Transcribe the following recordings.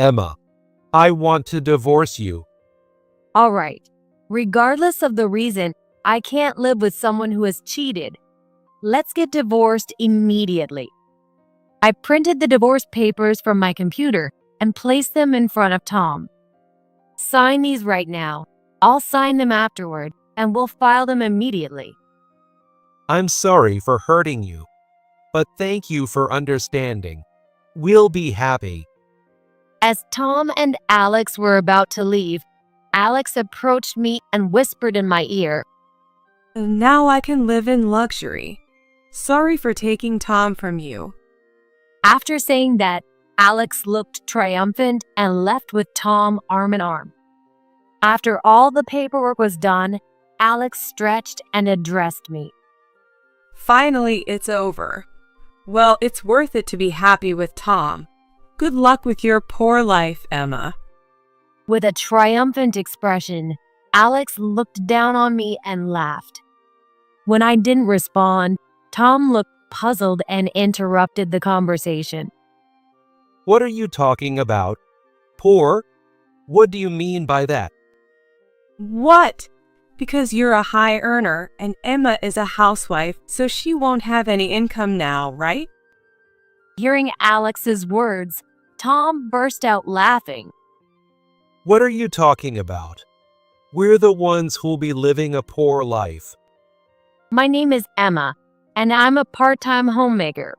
Emma, I want to divorce you. All right. Regardless of the reason, I can't live with someone who has cheated. Let's get divorced immediately. I printed the divorce papers from my computer and placed them in front of Tom. Sign these right now. I'll sign them afterward, and we'll file them immediately. I'm sorry for hurting you, but thank you for understanding. We'll be happy. As Tom and Alex were about to leave, Alex approached me and whispered in my ear, Now I can live in luxury. Sorry for taking Tom from you. After saying that, Alex looked triumphant and left with Tom arm in arm. After all the paperwork was done, Alex stretched and addressed me. Finally, it's over. Well, it's worth it to be happy with Tom. Good luck with your poor life, Emma. With a triumphant expression, Alex looked down on me and laughed. When I didn't respond, Tom looked puzzled and interrupted the conversation. What are you talking about? Poor? What do you mean by that? What? Because you're a high earner and Emma is a housewife, so she won't have any income now, right? Hearing Alex's words, Tom burst out laughing. What are you talking about? We're the ones who'll be living a poor life. My name is Emma, and I'm a part-time homemaker.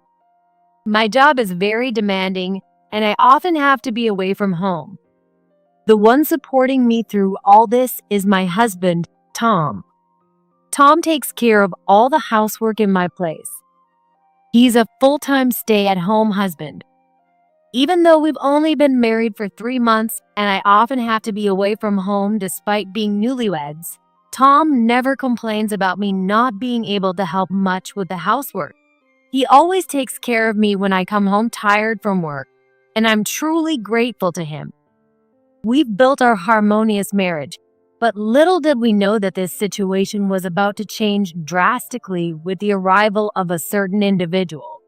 My job is very demanding, and I often have to be away from home. The one supporting me through all this is my husband, Tom. Tom takes care of all the housework in my place. He's a full-time stay-at-home husband. Even though we've only been married for 3 months and I often have to be away from home despite being newlyweds, Tom never complains about me not being able to help much with the housework. He always takes care of me when I come home tired from work, and I'm truly grateful to him. We've built our harmonious marriage, but little did we know that this situation was about to change drastically with the arrival of a certain individual.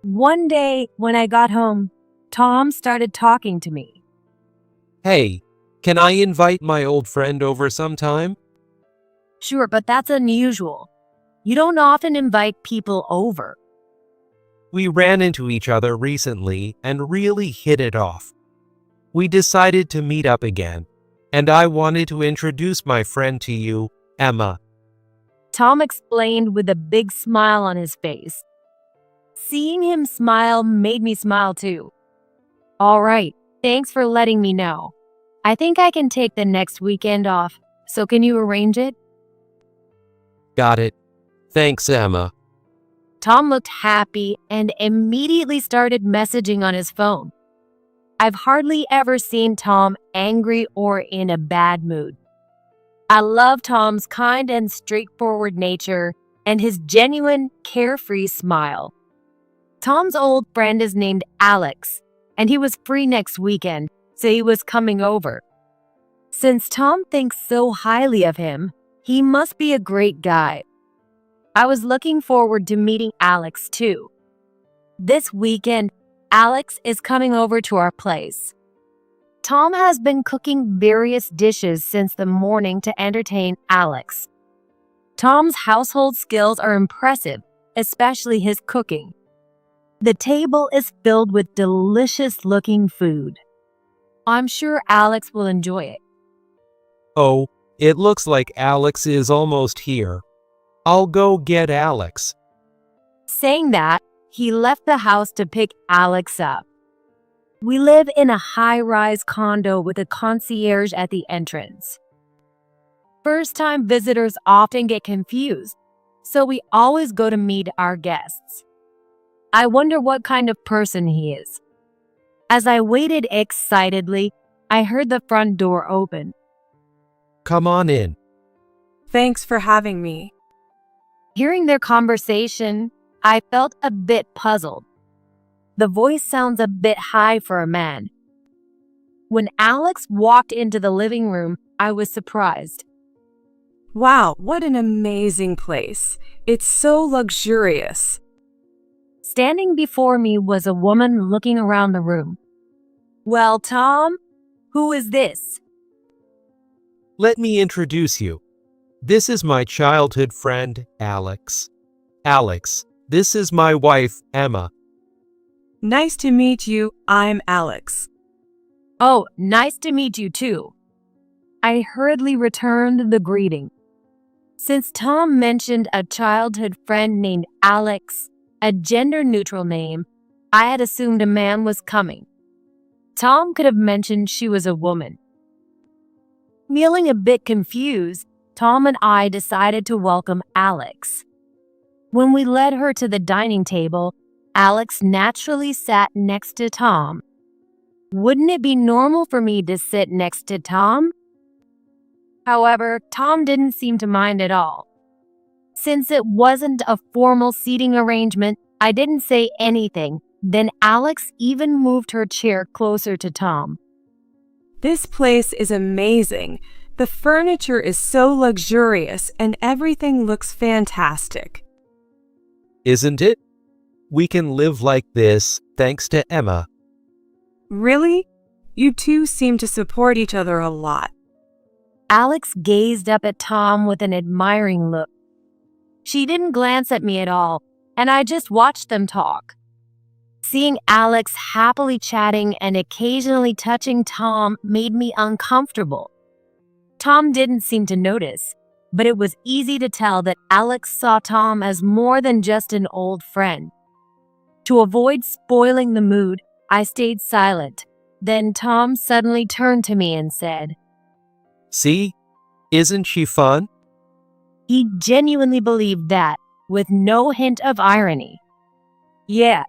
One day, when I got home, Tom started talking to me. Hey, can I invite my old friend over sometime? Sure, but that's unusual. You don't often invite people over. We ran into each other recently and really hit it off. We decided to meet up again, and I wanted to introduce my friend to you, Emma. Tom explained with a big smile on his face. Seeing him smile made me smile too. All right, thanks for letting me know. I think I can take the next weekend off, so can you arrange it? Got it. Thanks, Emma. Tom looked happy and immediately started messaging on his phone. I've hardly ever seen Tom angry or in a bad mood. I love Tom's kind and straightforward nature and his genuine, carefree smile. Tom's old friend is named Alex, and he was free next weekend, so he was coming over. Since Tom thinks so highly of him, he must be a great guy. I was looking forward to meeting Alex too. This weekend, Alex is coming over to our place. Tom has been cooking various dishes since the morning to entertain Alex. Tom's household skills are impressive, especially his cooking. The table is filled with delicious-looking food. I'm sure Alex will enjoy it. Oh, it looks like Alex is almost here. I'll go get Alex. Saying that, he left the house to pick Alex up. We live in a high-rise condo with a concierge at the entrance. First-time visitors often get confused, so we always go to meet our guests. I wonder what kind of person he is. As I waited excitedly, I heard the front door open. Come on in. Thanks for having me. Hearing their conversation, I felt a bit puzzled. The voice sounds a bit high for a man. When Alex walked into the living room, I was surprised. Wow, what an amazing place. It's so luxurious. Standing before me was a woman looking around the room. Well, Tom, who is this? Let me introduce you. This is my childhood friend, Alex. Alex, this is my wife, Emma. Nice to meet you. I'm Alex. Oh, nice to meet you too. I hurriedly returned the greeting. Since Tom mentioned a childhood friend named Alex, a gender-neutral name, I had assumed a man was coming. Tom could have mentioned she was a woman. Feeling a bit confused, Tom and I decided to welcome Alex. When we led her to the dining table, Alex naturally sat next to Tom. Wouldn't it be normal for me to sit next to Tom? However, Tom didn't seem to mind at all. Since it wasn't a formal seating arrangement, I didn't say anything. Then Alex even moved her chair closer to Tom. This place is amazing. The furniture is so luxurious and everything looks fantastic. Isn't it? We can live like this thanks to Emma. Really? You two seem to support each other a lot. Alex gazed up at Tom with an admiring look. She didn't glance at me at all, and I just watched them talk. Seeing Alex happily chatting and occasionally touching Tom made me uncomfortable. Tom didn't seem to notice, but it was easy to tell that Alex saw Tom as more than just an old friend. To avoid spoiling the mood, I stayed silent. Then Tom suddenly turned to me and said, See? Isn't she fun? He genuinely believed that, with no hint of irony. Yeah.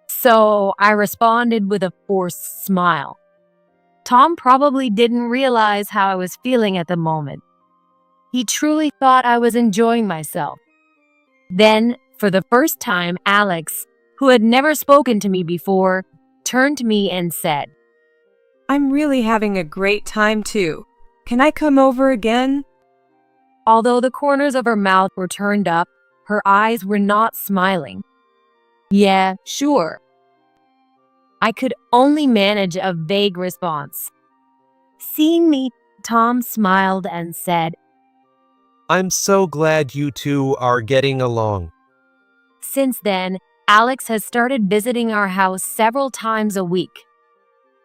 So I responded with a forced smile. Tom probably didn't realize how I was feeling at the moment. He truly thought I was enjoying myself. Then, for the first time, Alex, who had never spoken to me before, turned to me and said, I'm really having a great time too. Can I come over again? Although the corners of her mouth were turned up, her eyes were not smiling. Yeah, sure. I could only manage a vague response. Seeing me, Tom smiled and said, I'm so glad you two are getting along. Since then, Alex has started visiting our house several times a week.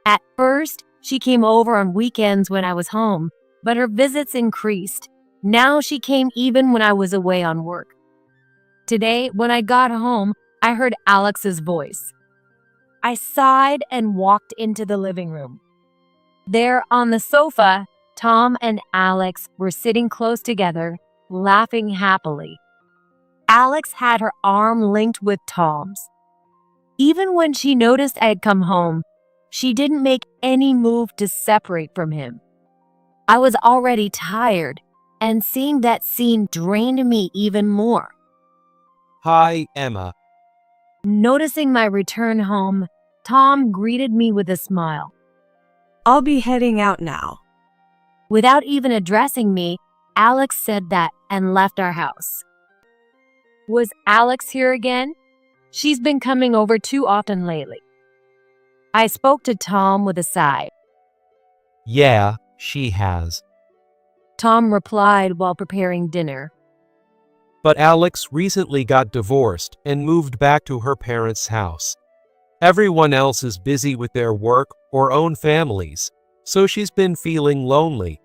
At first, she came over on weekends when I was home, but her visits increased. Now she came even when I was away on work. Today, when I got home, I heard Alex's voice. I sighed and walked into the living room. There on the sofa, Tom and Alex were sitting close together, laughing happily. Alex had her arm linked with Tom's. Even when she noticed I had come home, she didn't make any move to separate from him. I was already tired, and seeing that scene drained me even more. Hi, Emma. Noticing my return home, Tom greeted me with a smile. I'll be heading out now. Without even addressing me, Alex said that and left our house. Was Alex here again? She's been coming over too often lately. I spoke to Tom with a sigh. Yeah, she has. Tom replied while preparing dinner. But Alex recently got divorced and moved back to her parents' house. Everyone else is busy with their work or own families, so she's been feeling lonely.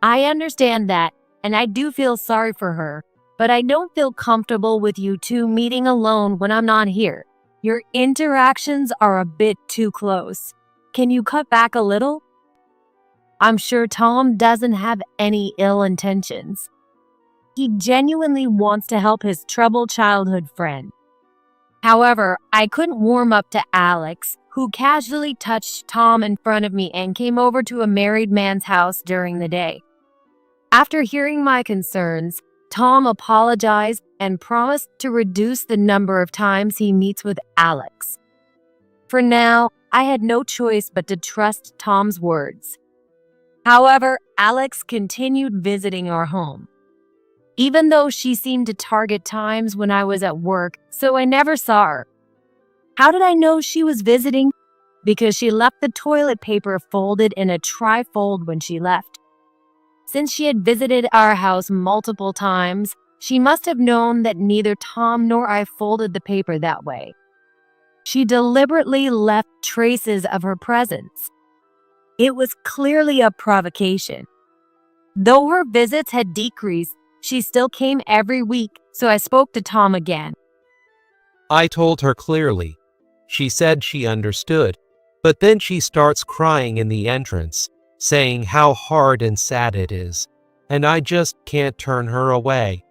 I understand that, and I do feel sorry for her, but I don't feel comfortable with you two meeting alone when I'm not here. Your interactions are a bit too close. Can you cut back a little? I'm sure Tom doesn't have any ill intentions. He genuinely wants to help his troubled childhood friend. However, I couldn't warm up to Alex, who casually touched Tom in front of me and came over to a married man's house during the day. After hearing my concerns, Tom apologized and promised to reduce the number of times he meets with Alex. For now, I had no choice but to trust Tom's words. However, Alex continued visiting our home. Even though she seemed to target times when I was at work, so I never saw her. How did I know she was visiting? because she left the toilet paper folded in a trifold when she left. Since she had visited our house multiple times, she must have known that neither Tom nor I folded the paper that way. She deliberately left traces of her presence. It was clearly a provocation. Though her visits had decreased, she still came every week, so I spoke to Tom again. I told her clearly. She said she understood, but then she starts crying in the entrance, saying how hard and sad it is, and I just can't turn her away.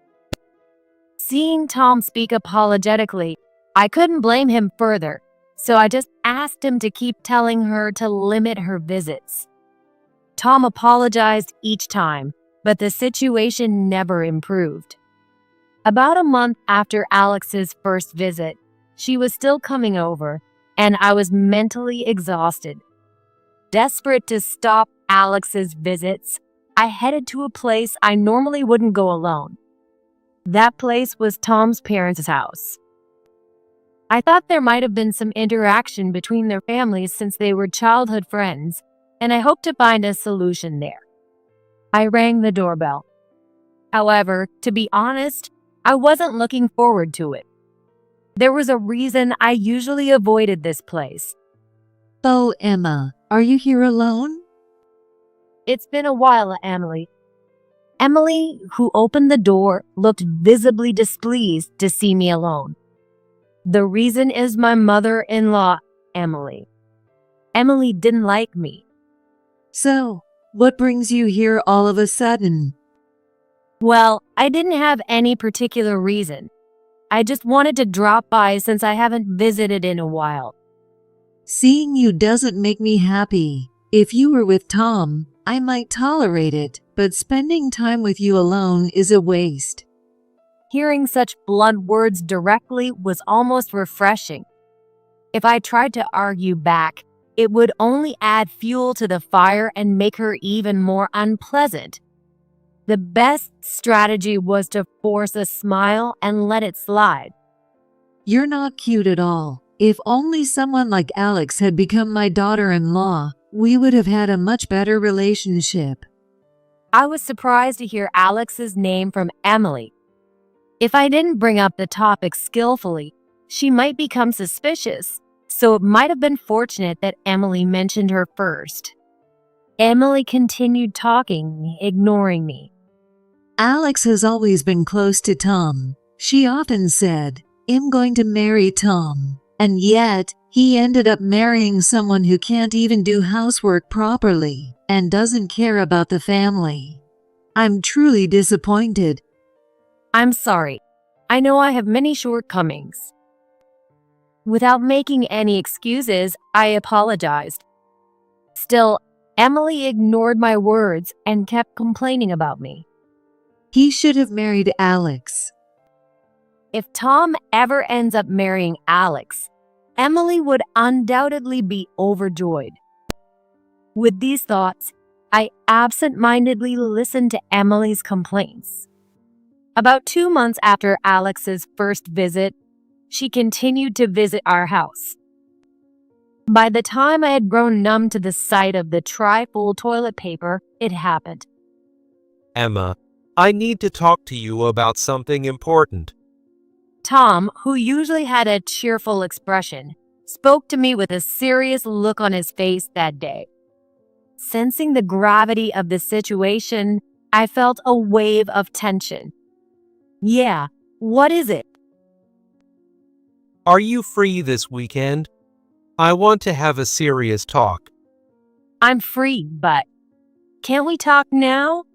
Seeing Tom speak apologetically, I couldn't blame him further, so I just asked him to keep telling her to limit her visits. Tom apologized each time, but the situation never improved. About a month after Alex's first visit, she was still coming over, and I was mentally exhausted. Desperate to stop Alex's visits, I headed to a place I normally wouldn't go alone. That place was Tom's parents' house. I thought there might have been some interaction between their families since they were childhood friends, and I hoped to find a solution there. I rang the doorbell. However, to be honest, I wasn't looking forward to it. There was a reason I usually avoided this place. Oh, Emma, are you here alone? It's been a while, Emily. Emily, who opened the door, looked visibly displeased to see me alone. The reason is my mother-in-law, Emily. Emily didn't like me. So, what brings you here all of a sudden? Well, I didn't have any particular reason. I just wanted to drop by since I haven't visited in a while. Seeing you doesn't make me happy. If you were with Tom, I might tolerate it, but spending time with you alone is a waste. Hearing such blunt words directly was almost refreshing. If I tried to argue back, it would only add fuel to the fire and make her even more unpleasant. The best strategy was to force a smile and let it slide. You're not cute at all. If only someone like Alex had become my daughter-in-law, we would have had a much better relationship. I was surprised to hear Alex's name from Emily. If I didn't bring up the topic skillfully, she might become suspicious, so it might have been fortunate that Emily mentioned her first. Emily continued talking, ignoring me. Alex has always been close to Tom. She often said, "I'm going to marry Tom." And yet, he ended up marrying someone who can't even do housework properly and doesn't care about the family. I'm truly disappointed. I'm sorry. I know I have many shortcomings. Without making any excuses, I apologized. Still, Emily ignored my words and kept complaining about me. He should have married Alex. If Tom ever ends up marrying Alex, Emily would undoubtedly be overjoyed. With these thoughts, I absent-mindedly listened to Emily's complaints. About 2 months after Alex's first visit, she continued to visit our house. By the time I had grown numb to the sight of the trifold toilet paper, it happened. Emma, I need to talk to you about something important. Tom, who usually had a cheerful expression, spoke to me with a serious look on his face that day. Sensing the gravity of the situation, I felt a wave of tension. Yeah, what is it? Are you free this weekend? I want to have a serious talk. I'm free, but can't we talk now?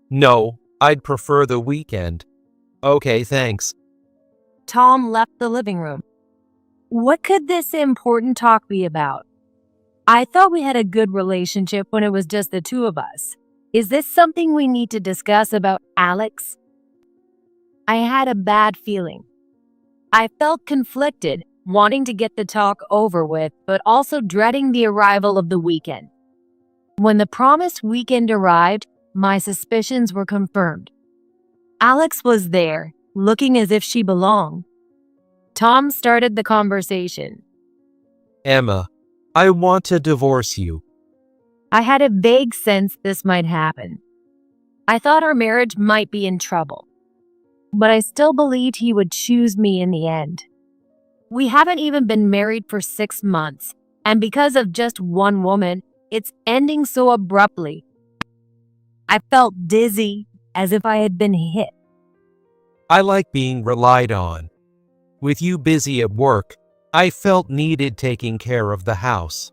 No, I'd prefer the weekend. Okay, thanks. Tom left the living room. What could this important talk be about? I thought we had a good relationship when it was just the two of us. Is this something we need to discuss about Alex? I had a bad feeling. I felt conflicted, wanting to get the talk over with, but also dreading the arrival of the weekend. When the promised weekend arrived, my suspicions were confirmed. Alex was there, looking as if she belonged. Tom started the conversation. Emma, I want to divorce you. I had a vague sense this might happen. I thought our marriage might be in trouble, but I still believed he would choose me in the end. We haven't even been married for 6 months, and because of just one woman, it's ending so abruptly. I felt dizzy, as if I had been hit. I like being relied on. With you busy at work, I felt needed taking care of the house.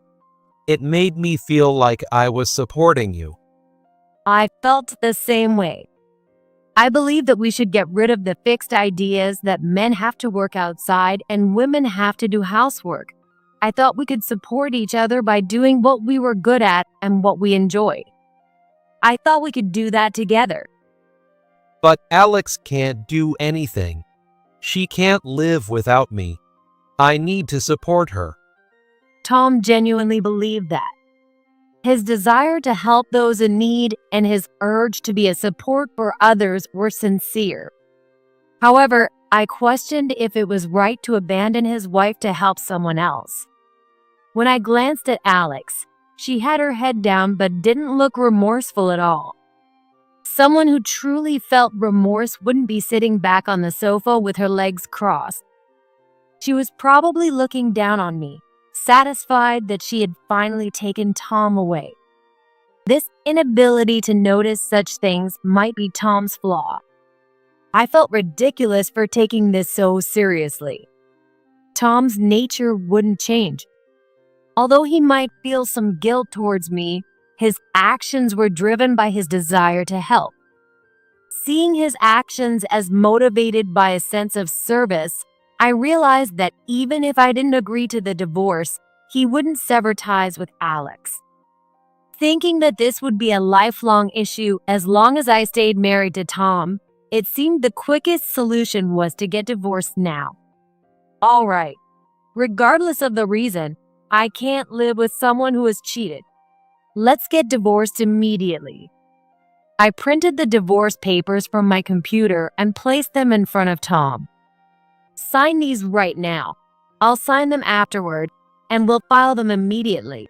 It made me feel like I was supporting you. I felt the same way. I believe that we should get rid of the fixed ideas that men have to work outside and women have to do housework. I thought we could support each other by doing what we were good at and what we enjoyed. I thought we could do that together. But Alex can't do anything. She can't live without me. I need to support her. Tom genuinely believed that. His desire to help those in need and his urge to be a support for others were sincere. However, I questioned if it was right to abandon his wife to help someone else. When I glanced at Alex, she had her head down but didn't look remorseful at all. Someone who truly felt remorse wouldn't be sitting back on the sofa with her legs crossed. She was probably looking down on me, satisfied that she had finally taken Tom away. This inability to notice such things might be Tom's flaw. I felt ridiculous for taking this so seriously. Tom's nature wouldn't change. Although he might feel some guilt towards me, his actions were driven by his desire to help. Seeing his actions as motivated by a sense of service, I realized that even if I didn't agree to the divorce, he wouldn't sever ties with Alex. Thinking that this would be a lifelong issue as long as I stayed married to Tom, it seemed the quickest solution was to get divorced now. All right, regardless of the reason, I can't live with someone who has cheated. Let's get divorced immediately. I printed the divorce papers from my computer and placed them in front of Tom. Sign these right now. I'll sign them afterward, and we'll file them immediately.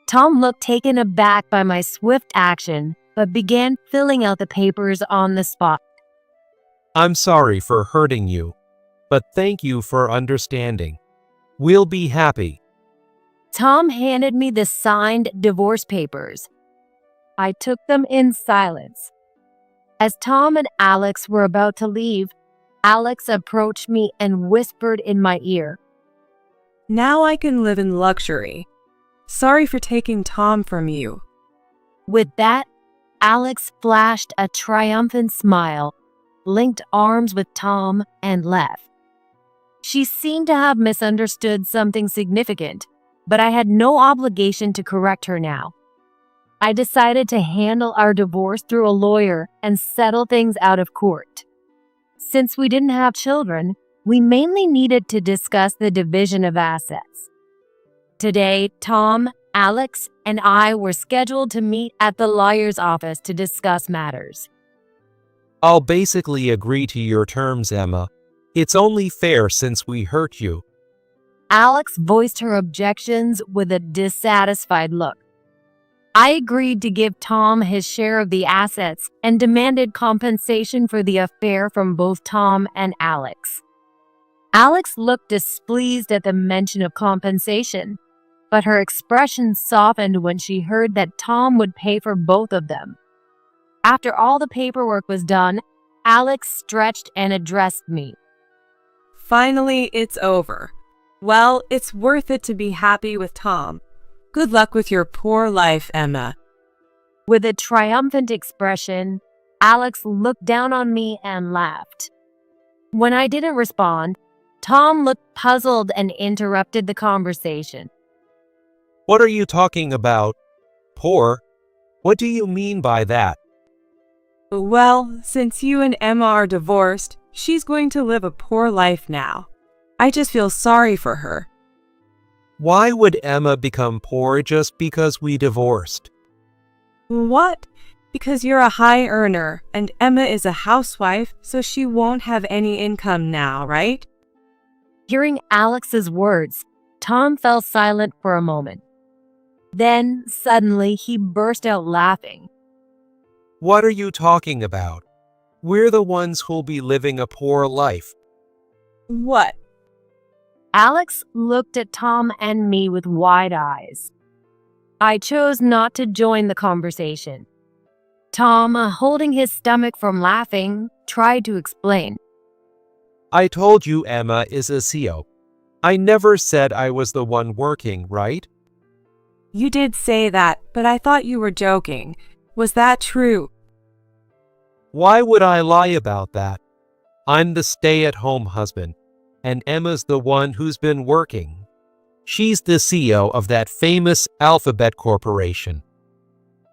Tom looked taken aback by my swift action, but began filling out the papers on the spot. I'm sorry for hurting you, but thank you for understanding. We'll be happy. Tom handed me the signed divorce papers. I took them in silence. As Tom and Alex were about to leave, Alex approached me and whispered in my ear, Now I can live in luxury. Sorry for taking Tom from you. With that, Alex flashed a triumphant smile, linked arms with Tom, and left. She seemed to have misunderstood something significant, but I had no obligation to correct her now. I decided to handle our divorce through a lawyer and settle things out of court. Since we didn't have children, we mainly needed to discuss the division of assets. Today, Tom, Alex, and I were scheduled to meet at the lawyer's office to discuss matters. I'll basically agree to your terms, Emma. It's only fair since we hurt you. Alex voiced her objections with a dissatisfied look. I agreed to give Tom his share of the assets and demanded compensation for the affair from both Tom and Alex. Alex looked displeased at the mention of compensation, but her expression softened when she heard that Tom would pay for both of them. After all the paperwork was done, Alex stretched and addressed me. Finally, it's over. Well, it's worth it to be happy with Tom. Good luck with your poor life, Emma. With a triumphant expression, Alex looked down on me and laughed. When I didn't respond, Tom looked puzzled and interrupted the conversation. What are you talking about? Poor? What do you mean by that? Well, since you and Emma are divorced, she's going to live a poor life now. I just feel sorry for her. Why would Emma become poor just because we divorced? What? Because you're a high earner, and Emma is a housewife, so she won't have any income now, right? Hearing Alex's words, Tom fell silent for a moment. Then, suddenly, he burst out laughing. What are you talking about? We're the ones who'll be living a poor life. What? Alex looked at Tom and me with wide eyes. I chose not to join the conversation. Tom, holding his stomach from laughing, tried to explain. I told you Emma is a CEO. I never said I was the one working, right? You did say that, but I thought you were joking. Was that true? Why would I lie about that? I'm the stay-at-home husband, and Emma's the one who's been working. She's the CEO of that famous Alphabet Corporation.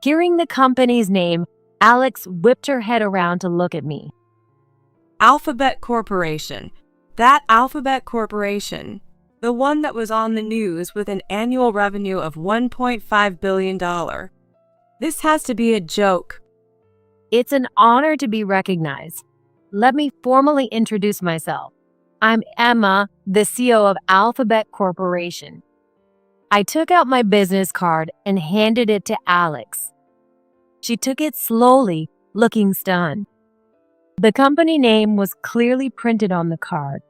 Hearing the company's name, Alex whipped her head around to look at me. Alphabet Corporation. That Alphabet Corporation. The one that was on the news with an annual revenue of $1.5 billion. This has to be a joke. It's an honor to be recognized. Let me formally introduce myself. I'm Emma, the CEO of Alphabet Corporation. I took out my business card and handed it to Alex. She took it slowly, looking stunned. The company name was clearly printed on the card.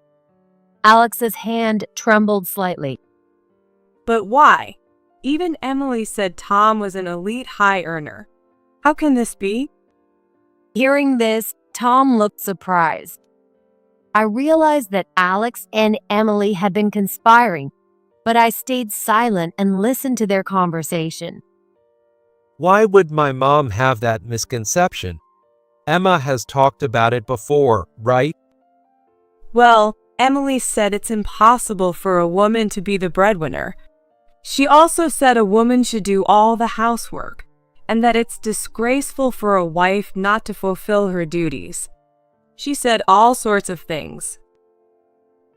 Alex's hand trembled slightly. But why? Even Emily said Tom was an elite high earner. How can this be? Hearing this, Tom looked surprised. I realized that Alex and Emily had been conspiring, but I stayed silent and listened to their conversation. Why would my mom have that misconception? Emma has talked about it before, right? Well, Emily said it's impossible for a woman to be the breadwinner. She also said a woman should do all the housework, and that it's disgraceful for a wife not to fulfill her duties. She said all sorts of things.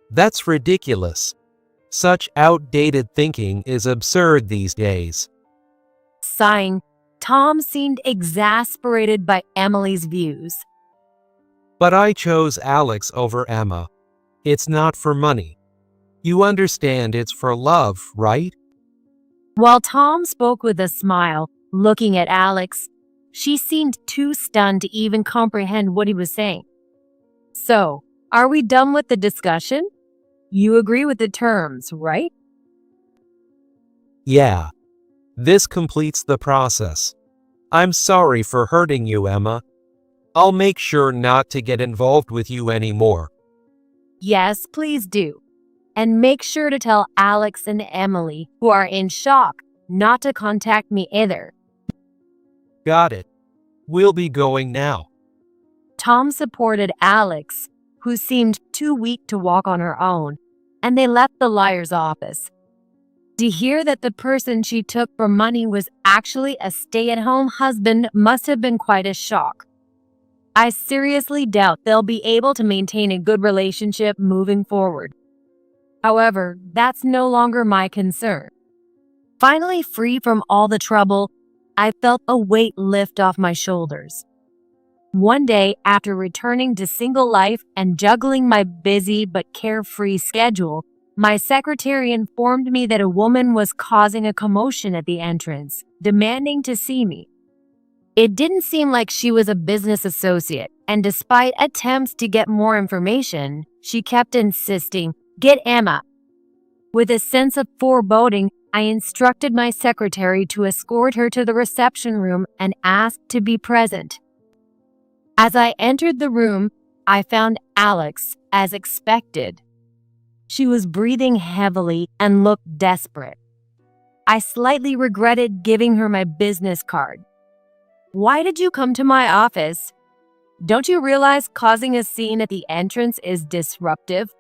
That's ridiculous. Such outdated thinking is absurd these days. Sighing, Tom seemed exasperated by Emily's views. But I chose Alex over Emma. It's not for money. You understand it's for love, right? While Tom spoke with a smile, looking at Alex, she seemed too stunned to even comprehend what he was saying. So, are we done with the discussion? You agree with the terms, right? Yeah. This completes the process. I'm sorry for hurting you, Emma. I'll make sure not to get involved with you anymore. Yes, please do. And make sure to tell Alex and Emily, who are in shock, not to contact me either. Got it. We'll be going now. Tom supported Alex, who seemed too weak to walk on her own, and they left the liar's office. To hear that the person she took for money was actually a stay-at-home husband must have been quite a shock. I seriously doubt they'll be able to maintain a good relationship moving forward. However, that's no longer my concern. Finally free from all the trouble, I felt a weight lift off my shoulders. One day, after returning to single life and juggling my busy but carefree schedule, my secretary informed me that a woman was causing a commotion at the entrance, demanding to see me. It didn't seem like she was a business associate, and despite attempts to get more information, she kept insisting, "Get Emma." With a sense of foreboding, I instructed my secretary to escort her to the reception room and asked to be present. As I entered the room, I found Alex, as expected. She was breathing heavily and looked desperate. I slightly regretted giving her my business card. "Why did you come to my office? Don't you realize causing a scene at the entrance is disruptive?"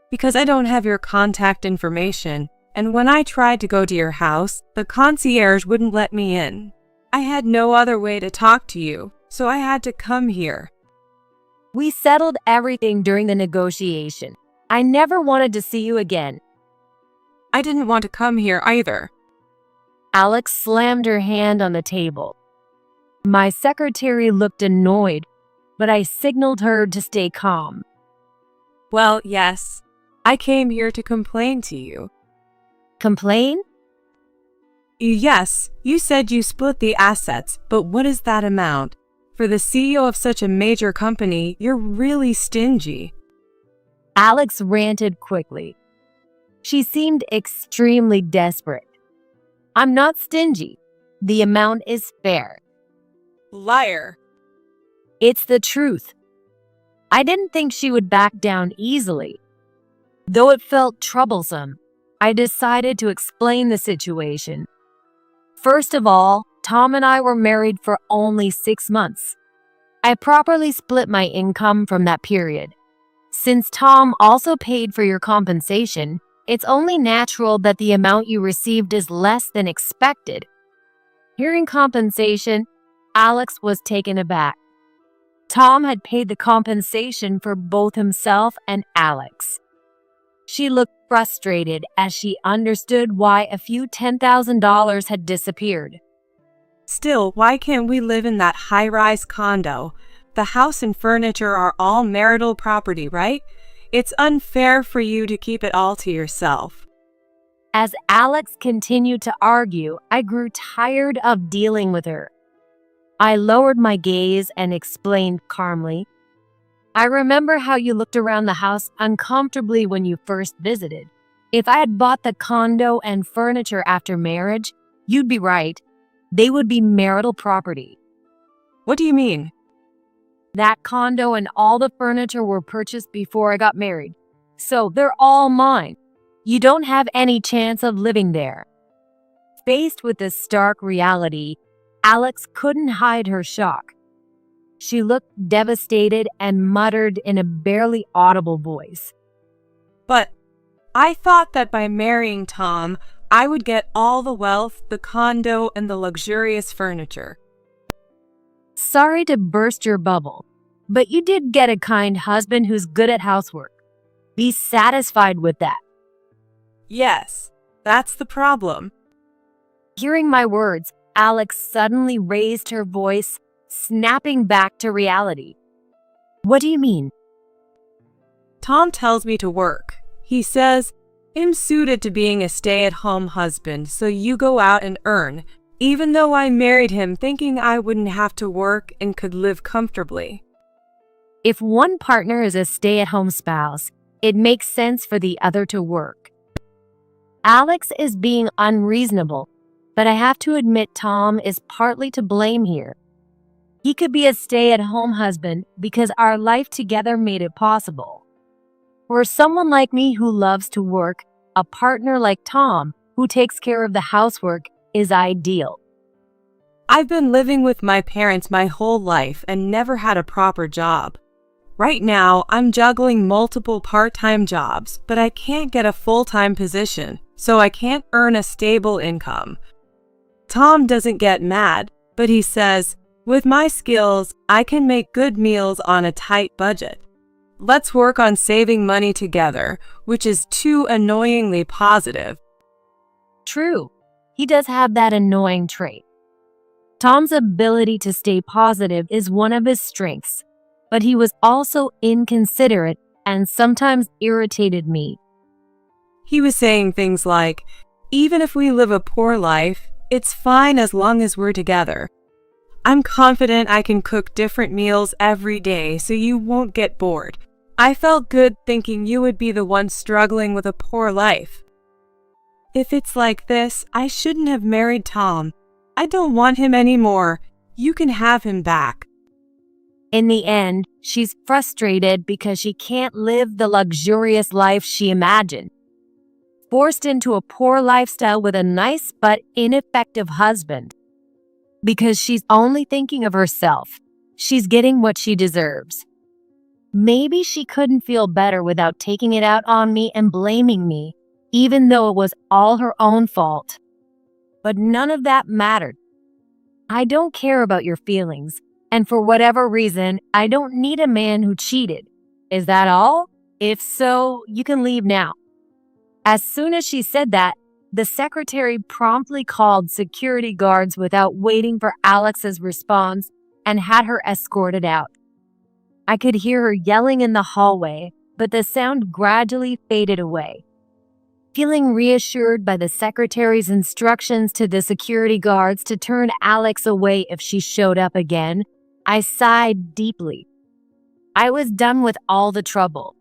Because I don't have your contact information, and when I tried to go to your house, the concierge wouldn't let me in. I had no other way to talk to you, so I had to come here. We settled everything during the negotiation. I never wanted to see you again. I didn't want to come here either. Alex slammed her hand on the table. My secretary looked annoyed, but I signaled her to stay calm. Well, yes. I came here to complain to you. Complain? Yes, you said you split the assets, but what is that amount? For the CEO of such a major company, you're really stingy. Alex ranted quickly. She seemed extremely desperate. I'm not stingy. The amount is fair. Liar. It's the truth. I didn't think she would back down easily. Though it felt troublesome, I decided to explain the situation. First of all, Tom and I were married for only 6 months. I properly split my income from that period. Since Tom also paid for your compensation, it's only natural that the amount you received is less than expected. Hearing compensation, Alex was taken aback. Tom had paid the compensation for both himself and Alex. She looked frustrated as she understood why a few $10,000 had disappeared. Still, why can't we live in that high-rise condo? The house and furniture are all marital property, right? It's unfair for you to keep it all to yourself. As Alex continued to argue, I grew tired of dealing with her. I lowered my gaze and explained calmly, I remember how you looked around the house uncomfortably when you first visited. If I had bought the condo and furniture after marriage, you'd be right. They would be marital property. What do you mean? That condo and all the furniture were purchased before I got married. So they're all mine. You don't have any chance of living there. Faced with this stark reality, Alex couldn't hide her shock. She looked devastated and muttered in a barely audible voice. But I thought that by marrying Tom, I would get all the wealth, the condo, and the luxurious furniture. Sorry to burst your bubble, but you did get a kind husband who's good at housework. Be satisfied with that. Yes, that's the problem. Hearing my words, Alex suddenly raised her voice, snapping back to reality. What do you mean? Tom tells me to work. He says, I'm suited to being a stay-at-home husband, so you go out and earn, even though I married him thinking I wouldn't have to work and could live comfortably. If one partner is a stay-at-home spouse, it makes sense for the other to work. Alex is being unreasonable, but I have to admit Tom is partly to blame here. He could be a stay-at-home husband because our life together made it possible. For someone like me who loves to work, a partner like Tom who takes care of the housework is ideal. I've been living with my parents my whole life and never had a proper job. Right now, I'm juggling multiple part-time jobs, but I can't get a full-time position, so I can't earn a stable income. Tom doesn't get mad, but he says, with my skills, I can make good meals on a tight budget. Let's work on saving money together, which is too annoyingly positive. True, he does have that annoying trait. Tom's ability to stay positive is one of his strengths, but he was also inconsiderate and sometimes irritated me. He was saying things like, even if we live a poor life, it's fine as long as we're together. I'm confident I can cook different meals every day so you won't get bored. I felt good thinking you would be the one struggling with a poor life. If it's like this, I shouldn't have married Tom. I don't want him anymore. You can have him back. In the end, she's frustrated because she can't live the luxurious life she imagined. Forced into a poor lifestyle with a nice but ineffective husband. Because she's only thinking of herself, she's getting what she deserves. Maybe she couldn't feel better without taking it out on me and blaming me, even though it was all her own fault. But none of that mattered. I don't care about your feelings, and for whatever reason, I don't need a man who cheated. Is that all? If so, you can leave now. As soon as she said that, the secretary promptly called security guards without waiting for Alex's response and had her escorted out. I could hear her yelling in the hallway, but the sound gradually faded away. Feeling reassured by the secretary's instructions to the security guards to turn Alex away if she showed up again, I sighed deeply. I was done with all the trouble.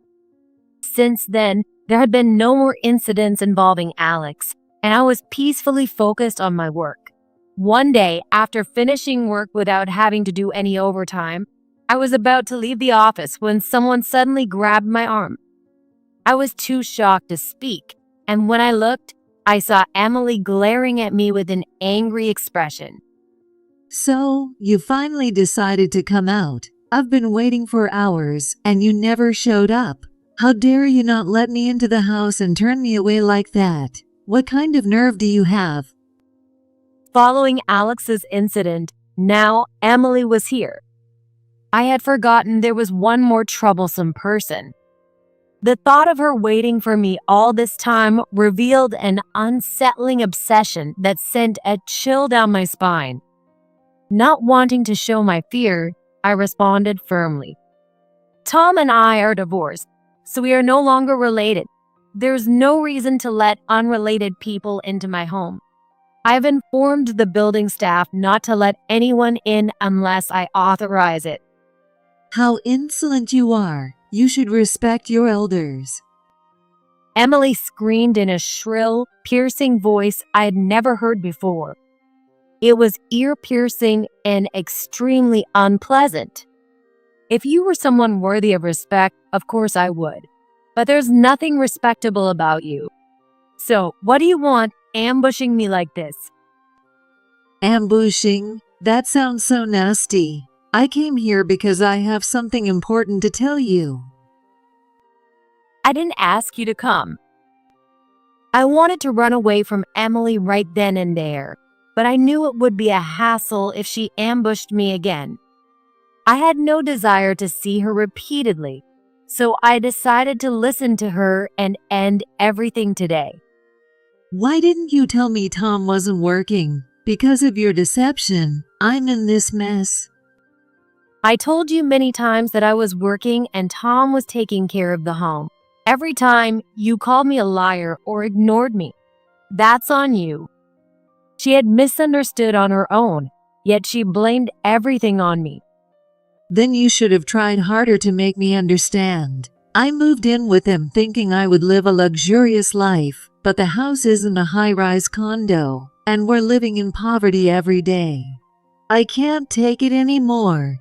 Since then, there had been no more incidents involving Alex, and I was peacefully focused on my work. One day, after finishing work without having to do any overtime, I was about to leave the office when someone suddenly grabbed my arm. I was too shocked to speak, and when I looked, I saw Emily glaring at me with an angry expression. So, you finally decided to come out. I've been waiting for hours, and you never showed up. How dare you not let me into the house and turn me away like that? What kind of nerve do you have? Following Alex's incident, now Emily was here. I had forgotten there was one more troublesome person. The thought of her waiting for me all this time revealed an unsettling obsession that sent a chill down my spine. Not wanting to show my fear, I responded firmly. Tom and I are divorced, so we are no longer related. There's no reason to let unrelated people into my home. I've informed the building staff not to let anyone in unless I authorize it. How insolent you are. You should respect your elders. Emily screamed in a shrill, piercing voice I had never heard before. It was ear-piercing and extremely unpleasant. If you were someone worthy of respect, of course I would. But there's nothing respectable about you. So, what do you want ambushing me like this? Ambushing? That sounds so nasty. I came here because I have something important to tell you. I didn't ask you to come. I wanted to run away from Emily right then and there, but I knew it would be a hassle if she ambushed me again. I had no desire to see her repeatedly, so I decided to listen to her and end everything today. Why didn't you tell me Tom wasn't working? Because of your deception, I'm in this mess. I told you many times that I was working and Tom was taking care of the home. Every time you called me a liar or ignored me. That's on you. She had misunderstood on her own, yet she blamed everything on me. Then you should have tried harder to make me understand. I moved in with him thinking I would live a luxurious life, but the house isn't a high-rise condo, and we're living in poverty every day. I can't take it anymore.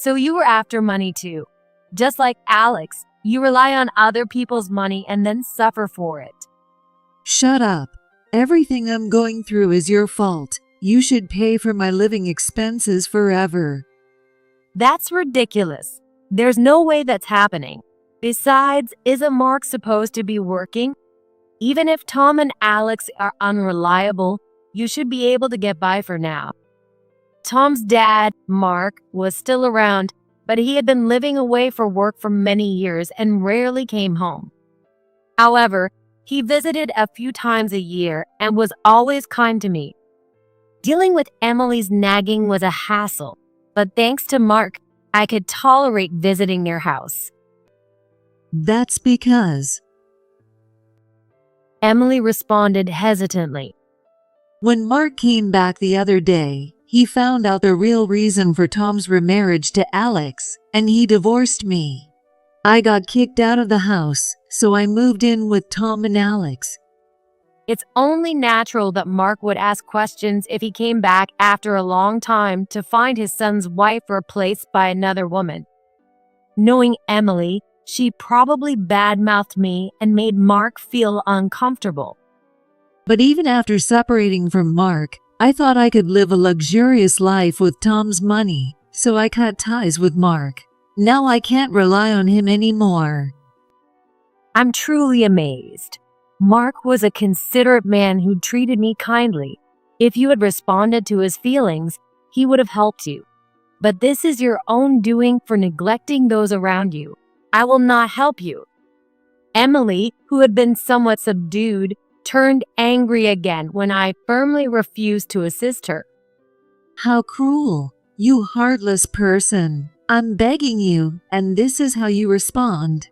So you were after money too. Just like Alex, you rely on other people's money and then suffer for it. Shut up. Everything I'm going through is your fault. You should pay for my living expenses forever. That's ridiculous. There's no way that's happening. Besides, isn't Mark supposed to be working? Even if Tom and Alex are unreliable, you should be able to get by for now. Tom's dad, Mark, was still around, but he had been living away for work for many years and rarely came home. However, he visited a few times a year and was always kind to me. Dealing with Emily's nagging was a hassle, but thanks to Mark, I could tolerate visiting their house. That's because Emily responded hesitantly. when Mark came back the other day, he found out the real reason for Tom's remarriage to Alex, and he divorced me. I got kicked out of the house, so I moved in with Tom and Alex. It's only natural that Mark would ask questions if he came back after a long time to find his son's wife replaced by another woman. Knowing Emily, she probably badmouthed me and made Mark feel uncomfortable. But even after separating from Mark, I thought I could live a luxurious life with Tom's money, so I cut ties with Mark. Now I can't rely on him anymore. I'm truly amazed. Mark was a considerate man who treated me kindly. If you had responded to his feelings, he would have helped you. But this is your own doing for neglecting those around you. I will not help you. Emily, who had been somewhat subdued, turned angry again when I firmly refused to assist her. How cruel, you heartless person. I'm begging you, and this is how you respond.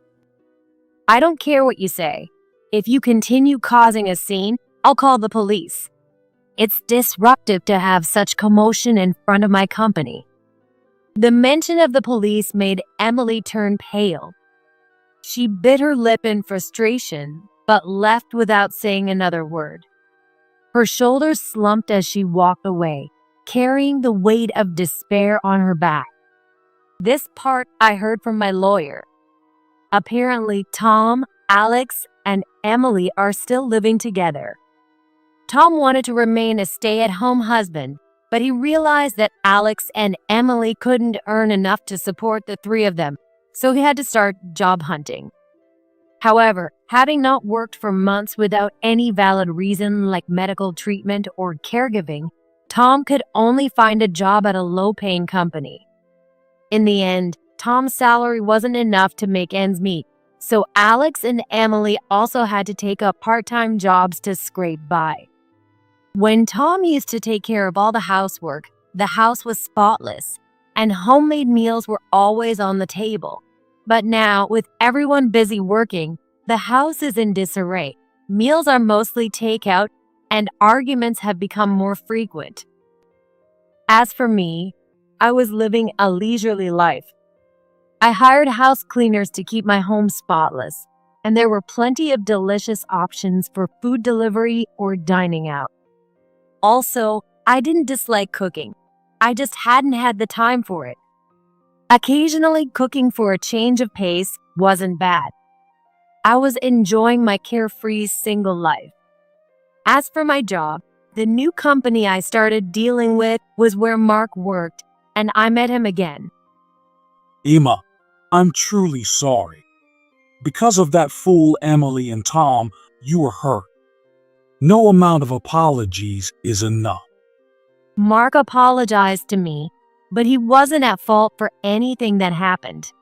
I don't care what you say. If you continue causing a scene, I'll call the police. It's disruptive to have such commotion in front of my company." The mention of the police made Emily turn pale. She bit her lip in frustration, but left without saying another word. Her shoulders slumped as she walked away, carrying the weight of despair on her back. This part I heard from my lawyer. Apparently, Tom, Alex, and Emily are still living together. Tom wanted to remain a stay-at-home husband, but he realized that Alex and Emily couldn't earn enough to support the three of them, so he had to start job hunting. However, having not worked for months without any valid reason like medical treatment or caregiving, Tom could only find a job at a low-paying company. In the end, Tom's salary wasn't enough to make ends meet, so Alex and Emily also had to take up part-time jobs to scrape by. When Tom used to take care of all the housework, the house was spotless, and homemade meals were always on the table. But now, with everyone busy working, the house is in disarray. Meals are mostly takeout, and arguments have become more frequent. As for me, I was living a leisurely life. I hired house cleaners to keep my home spotless, and there were plenty of delicious options for food delivery or dining out. Also, I didn't dislike cooking. I just hadn't had the time for it. Occasionally, cooking for a change of pace wasn't bad. I was enjoying my carefree single life. As for my job, the new company I started dealing with was where Mark worked, and I met him again. "Emma, I'm truly sorry. Because of that fool Emily and Tom, you were hurt. No amount of apologies is enough." Mark apologized to me, but he wasn't at fault for anything that happened.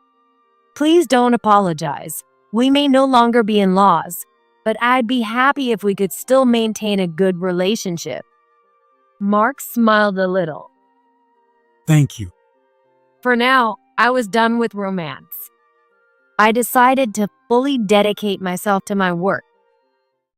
"Please don't apologize. We may no longer be in-laws, but I'd be happy if we could still maintain a good relationship." Mark smiled a little. "Thank you." For now, I was done with romance. I decided to fully dedicate myself to my work.